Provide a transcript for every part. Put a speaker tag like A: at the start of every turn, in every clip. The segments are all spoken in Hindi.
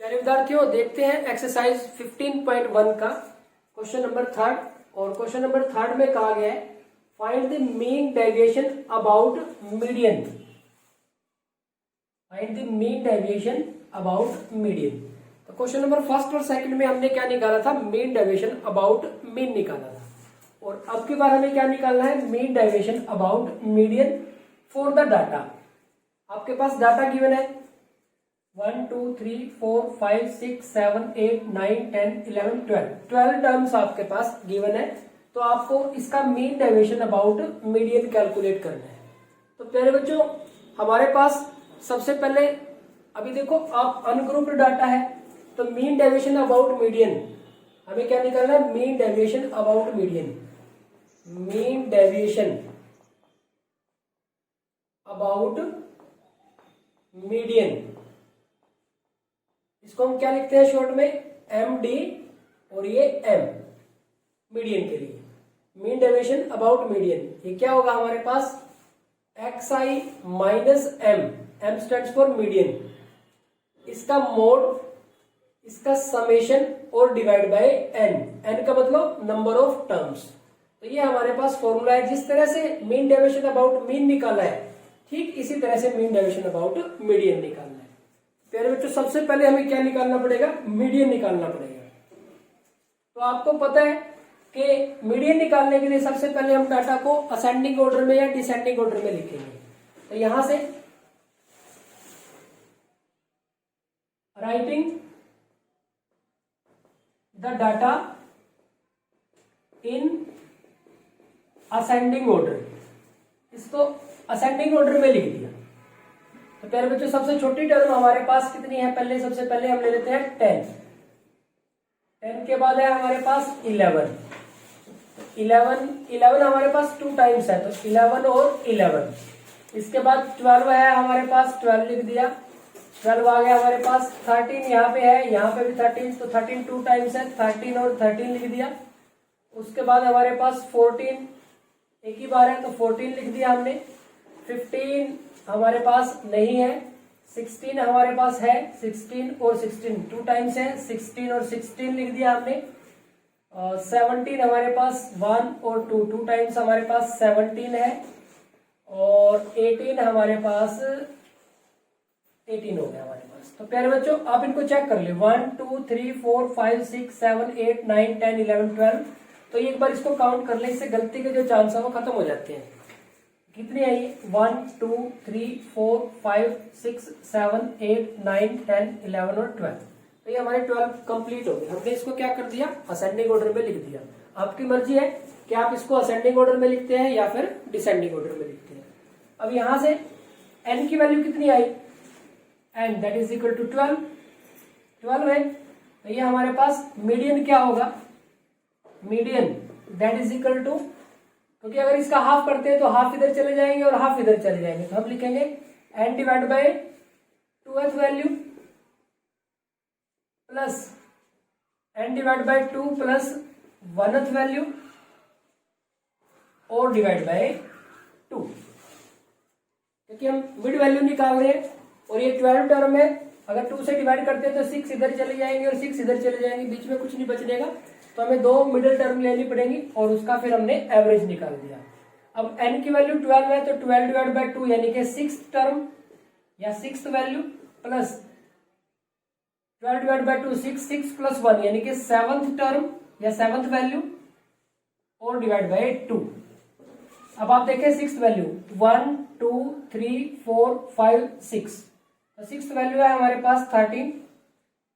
A: प्यारे विद्यार्थियों, देखते हैं एक्सरसाइज 15.1 का क्वेश्चन नंबर थर्ड। और क्वेश्चन नंबर थर्ड में कहा गया है find the mean deviation about median. Find the mean deviation about median. तो क्वेश्चन नंबर फर्स्ट और सेकंड में हमने क्या निकाला था? मीन डेविएशन अबाउट मीन निकाला था। और अब की बार हमें क्या निकालना है? Mean deviation about median for the data. आपके पास डाटा गिवन है 1 2 3 4 5 6 7 8 9 10 11 12 टर्म्स आपके पास गिवन है। तो आपको इसका mean deviation about median calculate करना है। तो प्यारे बच्चों, हमारे पास सबसे पहले अभी देखो आप अनग्रुप्ड डाटा है, तो मीन डेविएशन अबाउट मीडियन हमें क्या निकालना है? Mean deviation about median. Mean deviation about median, इसको हम क्या लिखते हैं शॉर्ट में? एम डी, और ये एम मीडियन के लिए। मीन डेविएशन अबाउट मीडियन ये क्या होगा हमारे पास? X i minus m, m stands for median, इसका मोड, इसका समेशन और डिवाइड बाय एन। एन का मतलब नंबर ऑफ टर्म्स। तो ये हमारे पास फॉर्मूला है। जिस तरह से मीन डेविएशन अबाउट मीन निकाला है, ठीक इसी तरह से मीन डेविएशन अबाउट मीडियन निकालना है। प्यारे बच्चों, सबसे पहले हमें क्या निकालना पड़ेगा? मीडियन निकालना पड़ेगा। तो आपको पता है कि मीडियन निकालने के लिए सबसे पहले हम डाटा को असेंडिंग ऑर्डर में या डिसेंडिंग ऑर्डर में लिखेंगे। तो यहां से writing the data in ascending order, इसको असेंडिंग ऑर्डर में लिख दिया। तो प्यारे बच्चों, सबसे छोटी टर्म हमारे पास कितनी है? पहले सबसे पहले हम ले लेते हैं 10। 10 के बाद है हमारे पास 11। 11 हमारे पास 2 टाइम्स है, तो 11 और 11। इसके बाद 12 है हमारे पास, 12 लिख दिया। 12 आ गया हमारे पास। 13 यहाँ पे है, यहाँ पे भी 13, तो 13 2 टाइम्स है, 13 और 13 लिख दिया। उसके बाद हमारे पास 14 एक ही बार है, तो 14 लिख दिया हमने। 15 हमारे पास नहीं है। 16 हमारे पास है, 16 और 16 2 टाइम्स है, 16 और 16 लिख दिया हमने। 17 हमारे पास 1 और 2 टाइम्स हमारे पास 17 है। और 18 हमारे पास 18 हो गया हमारे पास। तो प्यारे बच्चों, आप इनको चेक कर ले। 1 2 3 4 5 6 7 8 9 10 11 12। तो एक बार इसको काउंट कर ले, इससे गलती के जो चांस है वो खत्म हो जाते हैं। कितनी आई? 1 2 3 4 5 6 7 8 9 10 11 और 12। तो ये हमारे 12 कंप्लीट हो गए। हमने इसको क्या कर दिया? असेंडिंग ऑर्डर में लिख दिया। आपकी मर्जी है कि आप इसको असेंडिंग ऑर्डर में लिखते हैं या फिर डिसेंडिंग ऑर्डर में लिखते हैं। अब यहां से n की वैल्यू कितनी आई? n that is equal to 12 है। तो ये हमारे पास मीडियन क्या होगा? Median that is equal to, क्योंकि अगर इसका हाफ करते हैं तो हाफ इधर चले जाएंगे और हाफ इधर चले जाएंगे, तो हम लिखेंगे n divide by 2th value plus n divide by 2 plus 1th value और डिवाइड बाय 2, क्योंकि हम मिड वैल्यू निकाल रहे हैं। और ये 12 टर्म है, अगर 2 से डिवाइड करते हैं तो 6 इधर चले जाएंगे और 6 इधर चले जाएंगे, बीच में कुछ नहीं बचेगा। तो हमें 2 मिडिल टर्म लेनी पड़ेंगी और उसका फिर हमने एवरेज निकाल दिया। अब n की वैल्यू 12 है, तो 12 डिवाइड बाय 2 यानी कि 6th टर्म या 6th value plus 12 divide by 2 6 plus 1 यानी कि 7th टर्म या 7th वैल्यू और डिवाइड बाय 2। अब आप देखें 6th वैल्यू 1 2 3 4 5 6, तो 6th वैल्यू है हमारे पास 13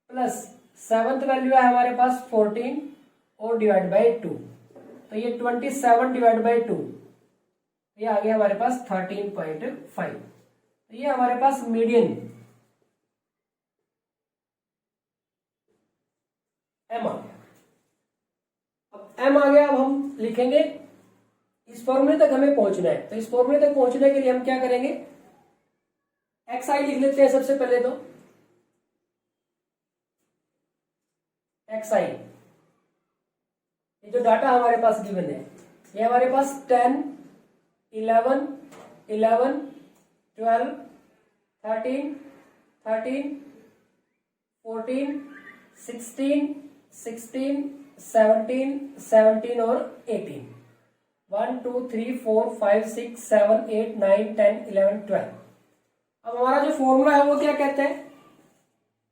A: प्लस 7th वैल्यू है हमारे पास 14 और डिवाइड बाय 2। तो ये 27 डिवाइड बाय 2, ये आ गया हमारे पास 13.5। तो ये हमारे पास मीडियन m आ गया। अब m आ गया, अब हम लिखेंगे इस फॉर्मूले तक हमें पहुंचना है। तो इस फॉर्मूले तक पहुंचने के लिए हम क्या करेंगे? एक्स आई लिख लेते हैं सबसे पहले। तो एक्स आई, ये जो डाटा हमारे पास गिवन है, ये हमारे पास 10 11 11 12 13 13 14, 16, 16, 17, 17 और 18। 1 2 3 4 5 6 7 8 9 10 11 12। अब हमारा जो फॉर्मूला है वो क्या कहते हैं,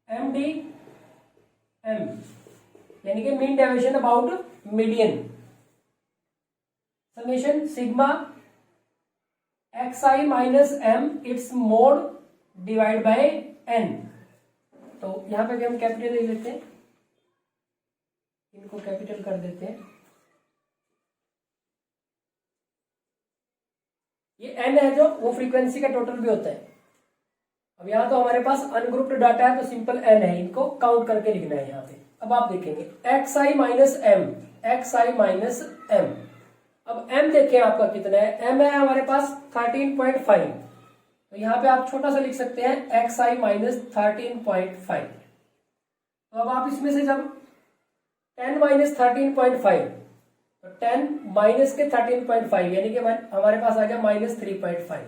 A: एम डी एम, यानी कि mean deviation about median, summation sigma xi minus M its mod divide by n। तो यहां पे भी हम कैपिटल ले लेते हैं, इनको कैपिटल कर देते हैं। ये n है जो वो फ्रीक्वेंसी का टोटल भी होता है। अब यहाँ तो हमारे पास अनग्रुप्ड डाटा है तो सिंपल n है, इनको काउंट करके लिखना है यहाँ पे। अब आप देखेंगे xi minus M, xi minus M. अब m देखें आपका कितना है, m है हमारे पास 13.5, तो यहाँ पे आप छोटा सा लिख सकते हैं xi माइनस 13.5। तो अब आप इसमें से जब 10 माइनस 13.5, तो 10 माइनस के 13.5 यानी कि हमारे पास आ गया माइनस 3.5।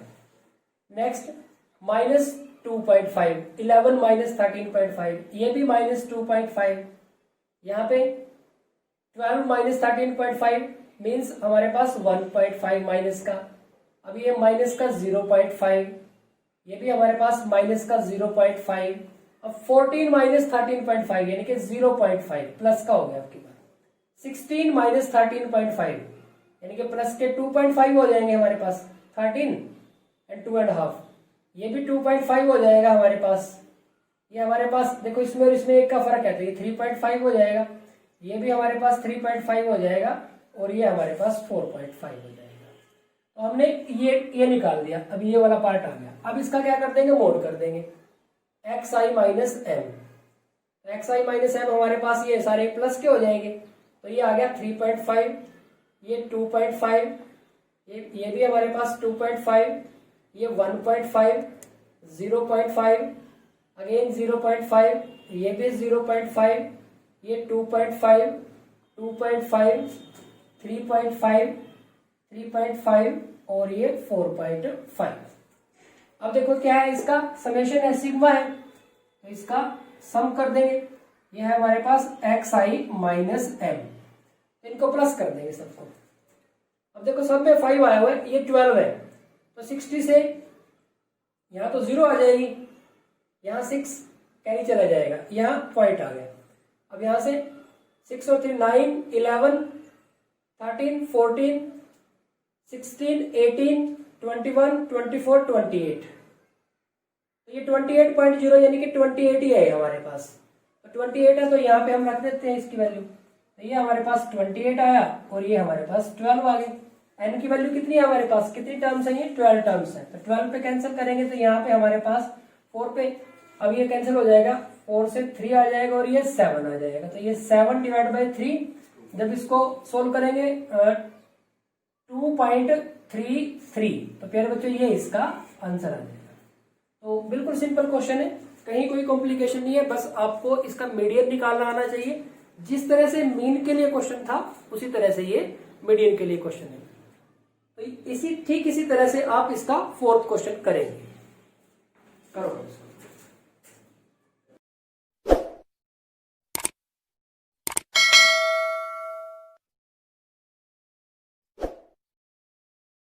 A: नेक्स्ट माइनस 2.5, 11 माइनस 13.5, ये भी माइनस 2.5। यहाँ पे 12 माइनस 13.5 मीन्स हमारे पास 1.5 माइनस का। अब ये माइनस का 0.5, ये भी हमारे पास माइनस का 0.5। अब 14 माइनस 13.5 यानी कि 0.5 प्लस का हो गया आपके पास। 16 माइनस 13.5 यानी कि प्लस के 2.5 हो जाएंगे हमारे पास, 13 एंड 2.5, ये भी 2.5 हो जाएगा हमारे पास। ये हमारे पास देखो इसमें और इसमें एक का फर्क है तो ये 3.5 हो जाएगा, ये भी हमारे पास 3.5 हो जाएगा और ये हमारे पास 4.5 हो जाएगा। तो हमने ये निकाल दिया। अब ये वाला पार्ट आ गया। अब इसका क्या कर देंगे, मोड कर देंगे xi minus M. xi minus M हमारे पास ये सारे प्लस के हो जाएंगे, तो ये आ गया 3.5, ये 2.5, ये भी हमारे पास 2.5, ये 1.5, 0.5, अगेन 0.5, ये भी 0.5, ये 2.5, 2.5, 3.5, 3.5 और ये 4.5। अब देखो क्या है, इसका समेशन है, सिग्मा है, तो इसका सम कर देंगे। ये है हमारे पास xi माइनस एम, इनको प्लस कर देंगे सबको। अब देखो सब में 5 आया हुआ है, ये 12 है, तो 60 से यहाँ तो 0 आ जाएगी, यहाँ 6 कैरी चला जाएगा, यहाँ पॉइंट आ गया। अब यहाँ से 6 और 3 9, 11, 13, 14, 16, 18, 21, 24, 28। तो ये 28.0 यानी कि 28 ही है हमारे पास। तो 28 है तो यहाँ पे हम रख देते हैं इसकी वैल्यू। तो ये हमारे पास 28 आया और ये हमारे पास 12 आ गए। एन की वैल्यू कितनी है हमारे पास, कितनी टर्म्स है, ये 12 टर्म्स है। तो 12 पे कैंसिल करेंगे तो यहाँ पे हमारे पास 4 पे, अब ये कैंसिल हो जाएगा, 4 से 3 आ जाएगा और ये 7 आ जाएगा। तो ये 7 डिवाइड बाई 3, जब इसको सोल्व करेंगे 2.33, तो प्यारे बच्चों ये इसका आंसर आ जाएगा। तो बिल्कुल सिंपल क्वेश्चन है, कहीं कोई कॉम्प्लिकेशन नहीं है, बस आपको इसका मीडियन निकालना आना चाहिए। जिस तरह से मीन के लिए क्वेश्चन था उसी तरह से ये मीडियन के लिए क्वेश्चन है। तो ठीक इसी तरह से आप इसका 4th क्वेश्चन करेंगे। करो।